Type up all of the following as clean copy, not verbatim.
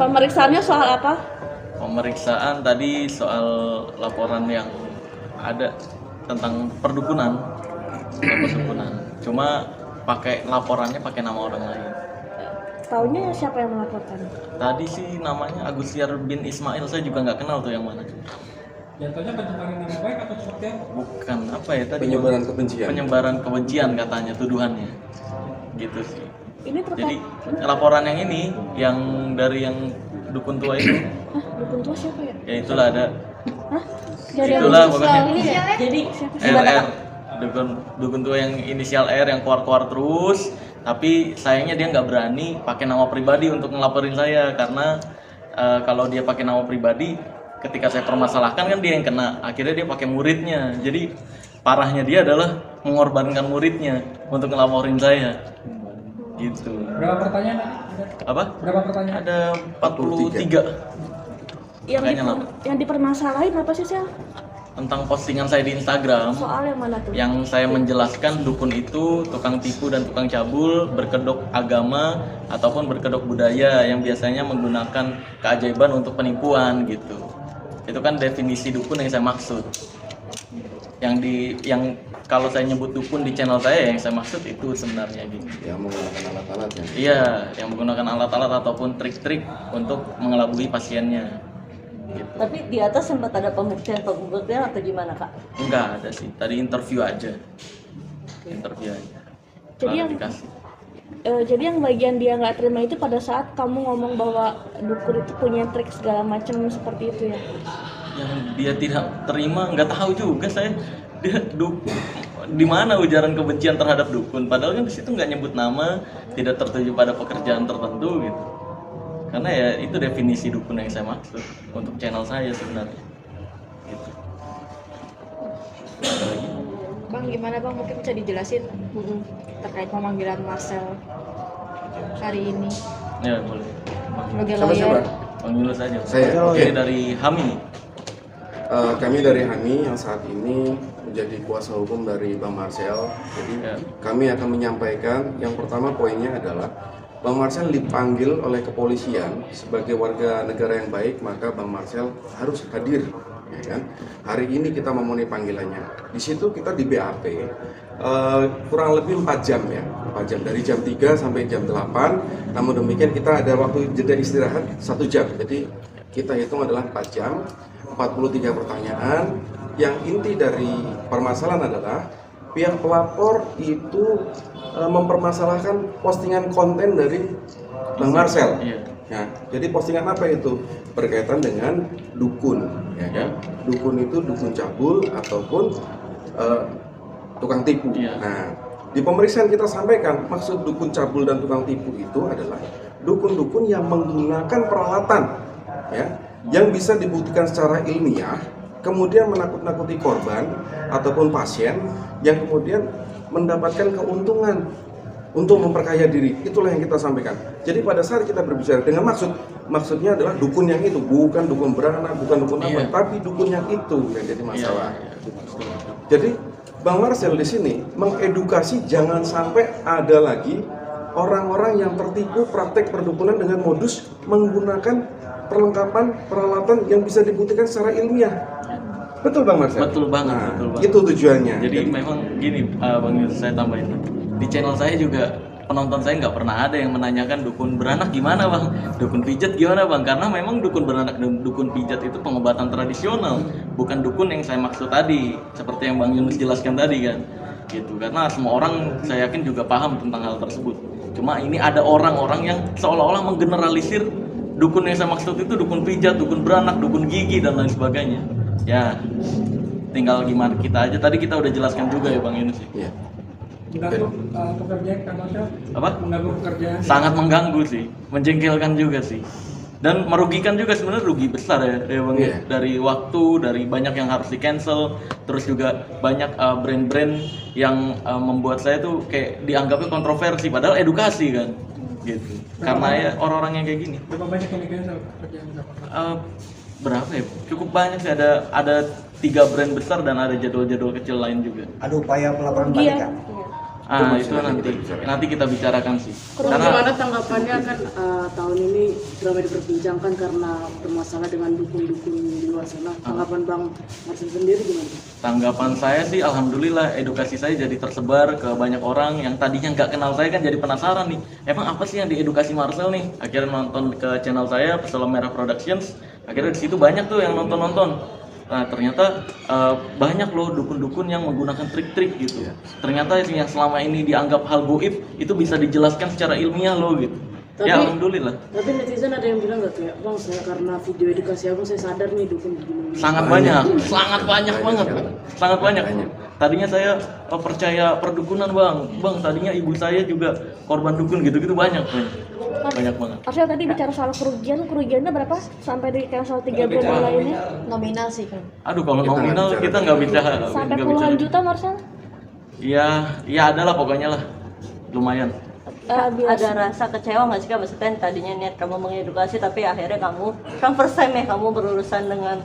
Pemeriksaannya soal apa? Pemeriksaan tadi soal laporan yang ada tentang perdukunan. Cuma laporannya pakai nama orang lain. Taunya siapa yang melaporkan? Tadi sih namanya Agustiar bin Ismail, saya juga nggak kenal tuh yang mana. Jatuhnya pencemaran nama baik atau seperti apa? Bukan apa ya tadi? Penyebaran kebencian. Penyebaran kebencian katanya tuduhannya. Gitu sih. Ini terkait. Jadi laporan yang ini, yang dari yang dukun tua itu, Hah, dukun tua siapa ya? ya itulah ada. Hah? Dari Itulah yang pokoknya. ini ya? Jadi siapa? RR, dukun tua yang inisial R yang keluar terus, tapi sayangnya dia nggak berani pakai nama pribadi untuk ngelaporin saya karena kalau dia pakai nama pribadi, ketika saya permasalahkan kan dia yang kena. Akhirnya dia pakai muridnya. Jadi parahnya dia adalah mengorbankan muridnya untuk ngelaporin saya. Gitu. Berapa pertanyaan tadi? Apa? Berapa pertanyaan? Ada 43 Yang dipermasalahin apa sih, Sel? tentang postingan saya di Instagram. Soal yang mana tuh? Yang saya menjelaskan dukun itu tukang tipu dan tukang cabul, berkedok agama ataupun berkedok budaya yang biasanya menggunakan keajaiban untuk penipuan gitu. Itu kan definisi dukun yang saya maksud. Yang kalau saya nyebut dukun di channel saya, yang saya maksud itu sebenarnya gitu. Yang menggunakan alat-alatnya. Iya, yang menggunakan alat-alat ataupun trik-trik untuk mengelabui pasiennya. Gitu. Tapi di atas sempat ada pembuktian atau gimana, Kak? Enggak ada sih, tadi interview aja. Interview aja. Klarifikasi. Jadi yang bagian dia nggak terima itu pada saat kamu ngomong bahwa dukun itu punya trik segala macam seperti itu ya? Yang dia tidak terima, nggak tahu juga saya. Dia di mana ujaran kebencian terhadap dukun? Padahal kan di situ nggak nyebut nama, tidak tertuju pada pekerjaan tertentu gitu. Karena ya itu definisi dukun yang saya maksud untuk channel saya sebenarnya. Gitu. Bang, gimana Bang? Mungkin bisa dijelasin terkait pemanggilan Marcel hari ini Ya boleh. sebagai Sama siapa? lawyer. Bang Yunus saja. Saya, oke. Ini dari Hami. Kami dari HAMI yang saat ini menjadi kuasa hukum dari Bang Marcel. Jadi Ya. kami akan menyampaikan yang pertama poinnya adalah Bang Marcel dipanggil oleh kepolisian sebagai warga negara yang baik, maka Bang Marcel harus hadir, ya kan? Hari ini kita memenuhi panggilannya. Di situ kita di BAP kurang lebih 4 jam ya, 4 jam dari jam 3 sampai jam 8. Namun demikian kita ada waktu jeda istirahat 1 jam. Jadi kita hitung adalah 4 jam, 43 pertanyaan. Yang inti dari permasalahan adalah pihak pelapor itu mempermasalahkan postingan konten dari Bang Marcel. Iya. Nah, jadi postingan apa itu? Berkaitan dengan dukun, ya kan? Dukun itu dukun cabul ataupun tukang tipu. Iya. Nah, di pemeriksaan kita sampaikan maksud dukun cabul dan tukang tipu itu adalah dukun-dukun yang menggunakan peralatan, ya, yang bisa dibuktikan secara ilmiah, kemudian menakut-nakuti korban ataupun pasien, yang kemudian mendapatkan keuntungan untuk memperkaya diri. Itulah yang kita sampaikan. Jadi pada saat kita berbicara dengan maksudnya adalah dukun yang itu, bukan dukun beranak, bukan dukun apa, Iya. tapi dukun yang itu yang jadi masalah. Iya. Jadi Bang Marcel di sini mengedukasi jangan sampai ada lagi orang-orang yang tertipu praktek perdukunan dengan modus menggunakan perlengkapan peralatan yang bisa dibuktikan secara ilmiah. Betul Bang Marcel? Betul banget, Nah, betul banget. itu tujuannya. Jadi memang gini, Bang Yunus, saya tambahin. Di channel saya juga penonton saya nggak pernah ada yang menanyakan dukun beranak gimana Bang, dukun pijat gimana Bang, karena memang dukun beranak dan dukun pijat itu pengobatan tradisional, bukan dukun yang saya maksud tadi, seperti yang Bang Yunus jelaskan tadi kan, gitu. Karena semua orang saya yakin juga paham tentang hal tersebut. Cuma ini ada orang-orang yang seolah-olah menggeneralisir dukun yang saya maksud itu dukun pijat, dukun beranak, dukun gigi dan lain sebagainya. Ya, tinggal gimana kita aja. Tadi kita udah jelaskan juga ya Bang Yunus. Iya. Mengganggu pekerjaan Kak Marcel? Apa? Mengganggu pekerjaan? Sangat mengganggu sih, menjengkelkan juga sih, dan merugikan juga sebenarnya, rugi besar ya Bang. Iya. Dari waktu, dari banyak yang harus di cancel, terus juga banyak brand-brand yang membuat saya tuh kayak dianggapnya kontroversi, padahal edukasi kan, gitu. Karena ya orang-orang yang kayak gini. Berapa banyak yang di-cancel pekerjaan Kak? Berapa ya? Cukup banyak sih, ada 3 brand besar dan ada jadwal-jadwal kecil lain juga. Ada upaya pelaporan Iya. balik, Kak? Itu nanti kita bicarakan sih. Gimana tanggapannya kan tahun ini ramai diperbincangkan karena bermasalah dengan dukun-dukun di luar sana. Tanggapan Bang Marcel sendiri gimana? Tanggapan saya sih alhamdulillah edukasi saya jadi tersebar ke banyak orang yang tadinya nggak kenal saya kan jadi penasaran nih. Emang apa sih yang diedukasi Marcel nih? Akhirnya nonton ke channel saya Pesulap Merah Productions. Akhirnya di situ banyak tuh yang nonton. Nah ternyata banyak loh dukun-dukun yang menggunakan trik-trik gitu. Ternyata yang selama ini dianggap hal goib itu bisa dijelaskan secara ilmiah loh gitu. Ya alhamdulillah. Tapi netizen ada yang bilang nggak kayak Bang, saya karena video edukasi aku saya sadar nih dukun begini. Sangat banyak banget. Tadinya saya percaya perdukunan bang. Tadinya ibu saya juga korban dukun gitu banyak banget. Arsyil tadi bicara soal kerugiannya berapa sampai di cancel 3 bulan lainnya? Nominal sih kan. Aduh kalau nominal kita nggak bicara. Sampai puluhan juta Marcel? Ya ada lah pokoknya lah, lumayan. Ada rasa kecewa nggak sih Kak? Maksudnya tadinya niat kamu mengedukasi tapi akhirnya kamu kan first time ya kamu berurusan dengan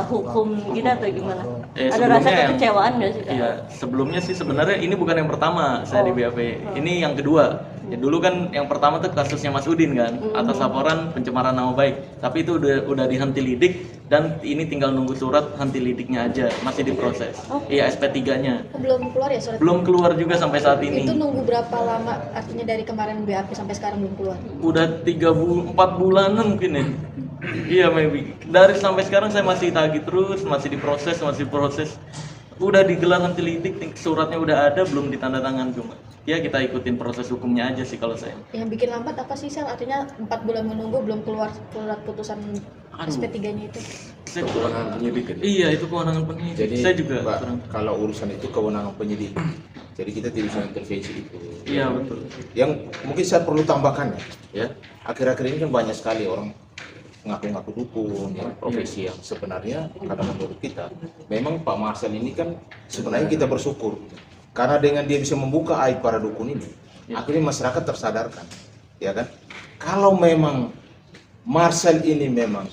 hukum gitu atau gimana? Ada rasa kekecewaan nggak sih Kak? Iya, sebelumnya sih sebenarnya ini bukan yang pertama saya di BAP. Ini yang kedua. Ya, dulu kan yang pertama tuh kasusnya Mas Udin kan, atas laporan pencemaran nama baik. Tapi itu udah dihenti lidik dan ini tinggal nunggu surat henti lidiknya aja, masih diproses. Iya, SP3-nya. Belum keluar ya surat? Belum keluar juga sampai saat ini. Itu nunggu berapa lama? Artinya dari kemarin BAP sampai sekarang belum keluar? Udah 4 bulanan mungkin ya. Iya, maybe. Dari sampai sekarang saya masih tagih terus, masih diproses. Udah digelar henti lidik, suratnya udah ada, belum ditandatangan cuma. Ya kita ikutin proses hukumnya aja sih kalau saya. Yang bikin lambat apa sih Sel? Artinya 4 bulan menunggu belum keluar surat putusan SP3-nya itu? Kewenangan penyidik. Iya, itu kewenangan penyidik. Jadi saya juga Mbak, kurang. kalau urusan itu kewenangan penyidik. Jadi kita tidak bisa intervensi itu. Iya, betul. Yang mungkin saya perlu tambahkan ya. Akhir-akhir ini kan banyak sekali orang ngaku-ngaku dukun, ya, profesi yang sebenarnya karena menurut kita memang Pak Marcel ini kan sebenarnya kita bersyukur karena dengan dia bisa membuka aib para dukun ini, akhirnya masyarakat tersadarkan, ya kan? Kalau memang Marcel ini memang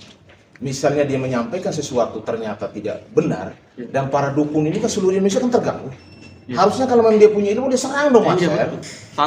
misalnya dia menyampaikan sesuatu ternyata tidak benar dan para dukun ini kan seluruh Indonesia kan terganggu. Harusnya kalau memang dia punya ilmu dia serang dong Marcel.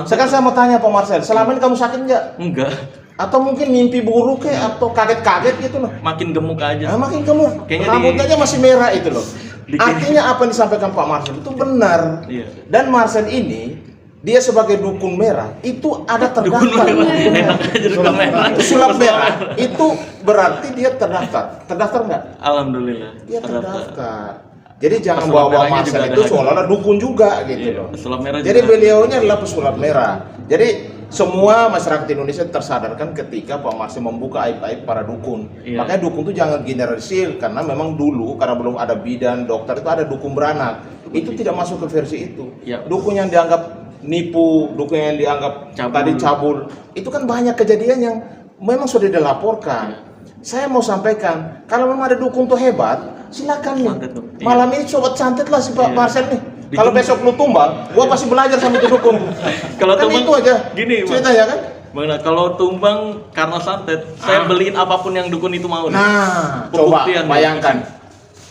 Sekarang saya mau tanya Pak Marcel, selama ini kamu sakit nggak? Enggak. Atau mungkin mimpi buruk kayak atau kaget-kaget gitu loh. Makin gemuk aja. Makin gemuk. Rambutnya aja masih merah itu loh. Artinya apa yang disampaikan Pak Marcel itu benar. Iya. Dan Marcel ini dia sebagai dukun merah itu ada terdaftar. Enak aja dukun merah. Sulap merah itu berarti dia terdaftar. Terdaftar nggak? Alhamdulillah. Dia terdaftar. Jadi jangan bawa Marcel itu seolah-olah dukun juga gitu loh. Pesulap merah. Jadi beliaunya adalah pesulap merah. Jadi semua masyarakat Indonesia tersadarkan ketika Pak Marcel membuka aib-aib para dukun. Makanya dukun itu jangan generalisir karena memang dulu karena belum ada bidan, dokter itu ada dukun beranak. Itu tidak masuk ke versi itu. Dukun yang dianggap nipu, dukun yang dianggap cabul. Itu kan banyak kejadian yang memang sudah dilaporkan. Saya mau sampaikan, kalau memang ada dukun tuh hebat, silakan nih. Malam ini sobat santet lah si Pak Marcel nih. Kalau besok lu tumbang, gua pasti belajar sama itu dukun. Kalau kan tumbang itu aja. Gini, ceritanya kan? Bang, kalau tumbang karena santet, saya beliin apapun yang dukun itu mau. Nah, coba bayangkan.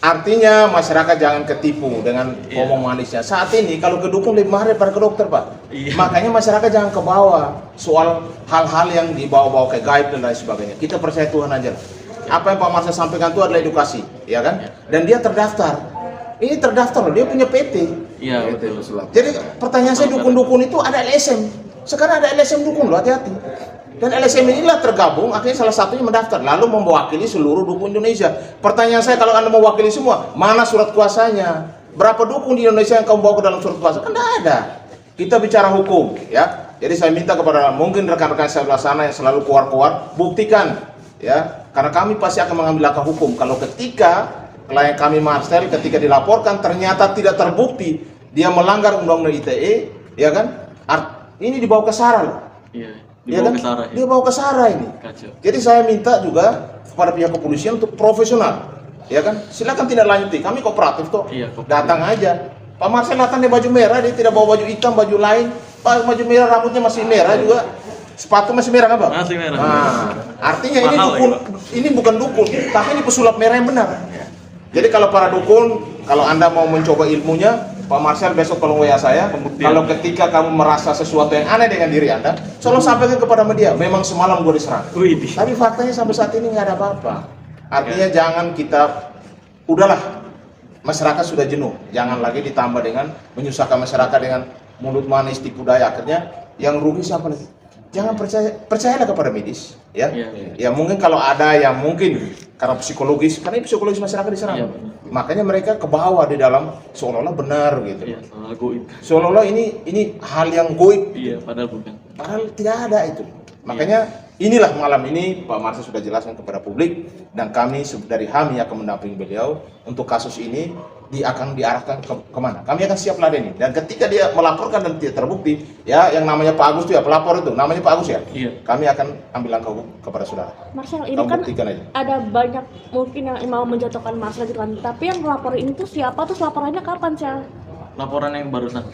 Artinya masyarakat jangan ketipu dengan ngomong manisnya. Saat ini kalau ke dukun lebih mahal daripada ke dokter, Pak. Makanya masyarakat jangan ke bawah soal hal-hal yang dibawa-bawa ke gaib dan lain sebagainya. Kita percaya Tuhan aja lah. Apa yang Pak Marcel sampaikan itu adalah edukasi, ya kan? Dan dia terdaftar. Ini terdaftar loh, dia punya PT. Iya, betul. Jadi pertanyaan saya dukun-dukun itu ada LSM. Sekarang ada LSM dukun loh, hati-hati. Dan LSM inilah tergabung, akhirnya salah satunya mendaftar, lalu mewakili seluruh dukun Indonesia. Pertanyaan saya, kalau Anda mewakili semua, mana surat kuasanya? Berapa dukun di Indonesia yang kamu bawa ke dalam surat kuasa? Kan tidak ada. Kita bicara hukum, ya. Jadi saya minta kepada mungkin rekan-rekan sebelah sana yang selalu keluar-keluar, buktikan, ya. Karena kami pasti akan mengambil langkah hukum. Kalau ketika klien kami Marcel ketika dilaporkan ternyata tidak terbukti dia melanggar undang-undang ITE, ya kan? Ini dibawa ke SARA loh. Iya, dibawa ke SARA. Dia bawa ke SARA ini. Kacau. Jadi saya minta juga kepada pihak kepolisian untuk profesional, ya kan? Silakan tindak lanjuti. Kami kooperatif kok. Iya, datang aja. Pak Marcel datang di baju merah, dia tidak bawa baju hitam, baju lain. Pak baju merah, rambutnya masih merah juga. Sepatu masih merah nggak, Bang? Masih merah. Nah, artinya ini dukun, ini bukan dukun, tapi ini pesulap merah yang benar. Jadi kalau para dukun, kalau Anda mau mencoba ilmunya, Pak Marcel besok tolong WA saya. Kalau ketika kamu merasa sesuatu yang aneh dengan diri Anda, selalu sampaikan kepada media. Memang semalam gue diserang. Tapi faktanya sampai saat ini nggak ada apa-apa. Artinya jangan kita, udahlah, masyarakat sudah jenuh. Jangan lagi ditambah dengan menyusahkan masyarakat dengan mulut manis, tipu daya. Akhirnya yang rugi siapa lagi? Jangan percayalah kepada medis, ya. Ya mungkin kalau ada yang mungkin karena psikologis, karena psikologis masyarakat diserang. Makanya mereka ke bawah di dalam seolah-olah benar gitu. Seolah-olah ini hal yang goib. Iya, padahal bukan. Padahal tidak ada itu. Makanya inilah malam ini Pak Marcel sudah jelaskan kepada publik, dan kami dari HAMI akan mendampingi beliau untuk kasus ini akan diarahkan kemana. Kami akan siap ladeni, dan ketika dia melaporkan dan tidak terbukti, ya yang namanya Pak Agus itu ya, pelapor itu namanya Pak Agus ya, kami akan ambil langkah hukum kepada saudara. Marcel, ini kan ada banyak mungkin yang mau menjatuhkan Marcel gitu kan, tapi yang melapor ini tuh siapa, terus laporannya kapan sih? Laporan yang barusan.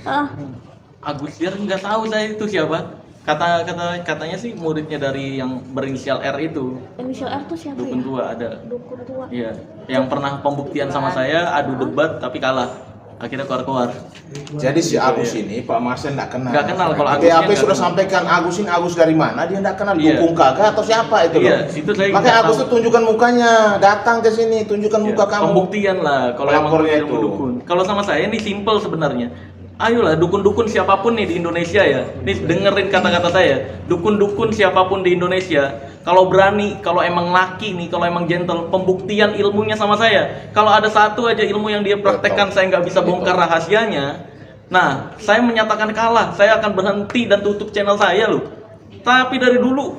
Agus Diar nggak tahu saya itu siapa. Katanya sih muridnya dari yang berinisial R itu. Inisial R tuh siapa? Dukun ya? tua ada. Dukun tua. Iya, yang pernah pembuktian sama saya, adu debat tapi kalah. Akhirnya keluar. Jadi si Agus ini Pak Marcel nggak kenal. Nggak kenal kalau Agus. BAP sudah sampaikan Agus ini Agus dari mana, dia nggak kenal. Dukung kagak atau siapa itu loh. Iya, itu saya. Makanya Agus tuh tunjukkan mukanya, datang ke sini, tunjukkan muka kamu. Pembuktian lah kalau emang ilmu dukun. Kalau sama saya ini simple sebenarnya. Ayolah dukun-dukun siapapun nih di Indonesia ya. Nih dengerin kata-kata saya. Dukun-dukun siapapun di Indonesia, kalau berani, kalau emang laki nih, kalau emang gentle, pembuktian ilmunya sama saya. Kalau ada satu aja ilmu yang dia praktekkan saya nggak bisa bongkar rahasianya, nah saya menyatakan kalah. Saya akan berhenti dan tutup channel saya loh. Tapi dari dulu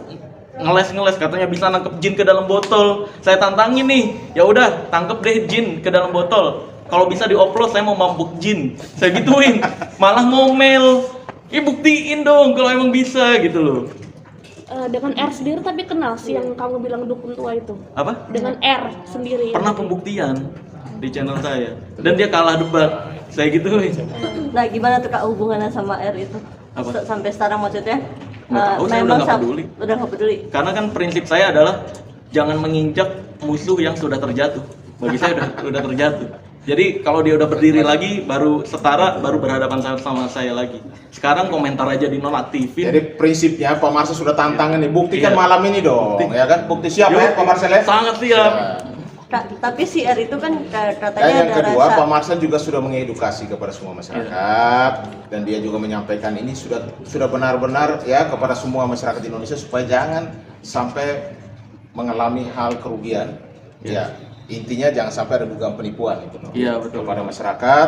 ngeles katanya bisa nangkep jin ke dalam botol. Saya tantangin nih, ya udah tangkep deh jin ke dalam botol. Kalau bisa dioplos saya mau mabuk jin. Saya gituin, malah ngomel. Buktiin dong kalau emang bisa gitu loh. Dengan R sendiri tapi kenal sih yang kamu bilang dukun tua itu. Apa? Dengan R sendiri. Pernah pembuktian di channel saya dan dia kalah debat. Saya gituin. Nah, gimana tuh Kak hubungannya sama R itu? Apa? Sampai sekarang maksudnya? Saya udah nggak peduli. Udah nggak peduli. Karena kan prinsip saya adalah jangan menginjak musuh yang sudah terjatuh. Bagi saya udah terjatuh. Jadi kalau dia udah berdiri lagi, baru setara, baru berhadapan sama saya lagi. Sekarang komentar aja dinonaktifin. Jadi prinsipnya Pak Marcel sudah tantangan nih, buktikan malam ini dong, ya kan? Bukti siap ya Pak Marcel ya? Sangat siap. Tapi si R itu kan katanya Dan yang ada kedua, rasa. Pak Marcel juga sudah mengedukasi kepada semua masyarakat, dan dia juga menyampaikan ini sudah benar-benar ya kepada semua masyarakat Indonesia supaya jangan sampai mengalami hal kerugian. Ya. Intinya jangan sampai ada dugaan penipuan itu kepada masyarakat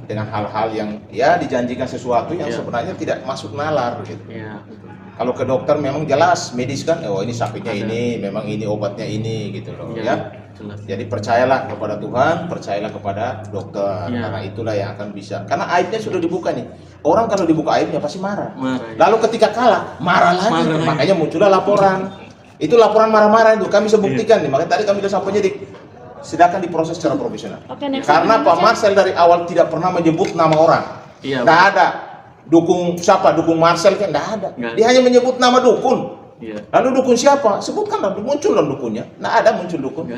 dengan hal-hal yang ya dijanjikan sesuatu yang sebenarnya tidak masuk nalar gitu. Kalau ke dokter memang jelas medis kan, oh ini sakitnya ini, memang ini obatnya ini gitu loh ya. Jadi percayalah kepada Tuhan, percayalah kepada dokter, karena itulah yang akan bisa. Karena aibnya sudah dibuka nih. Orang kalau dibuka aibnya pasti marah. Lalu ketika kalah, marah lagi. Makanya muncullah laporan. Itu laporan marah-marah itu kami bisa buktikan nih. Makanya tadi kami sudah sampai jadi sedangkan diproses secara profesional. Karena Pak Marcel dari awal tidak pernah menyebut nama orang. Tidak ada dukung siapa, dukung Marcel kan tidak ada. Dia hanya menyebut nama dukun. Lalu dukun siapa? Sebutkan muncul dong dukunnya. Nah ada muncul dukun.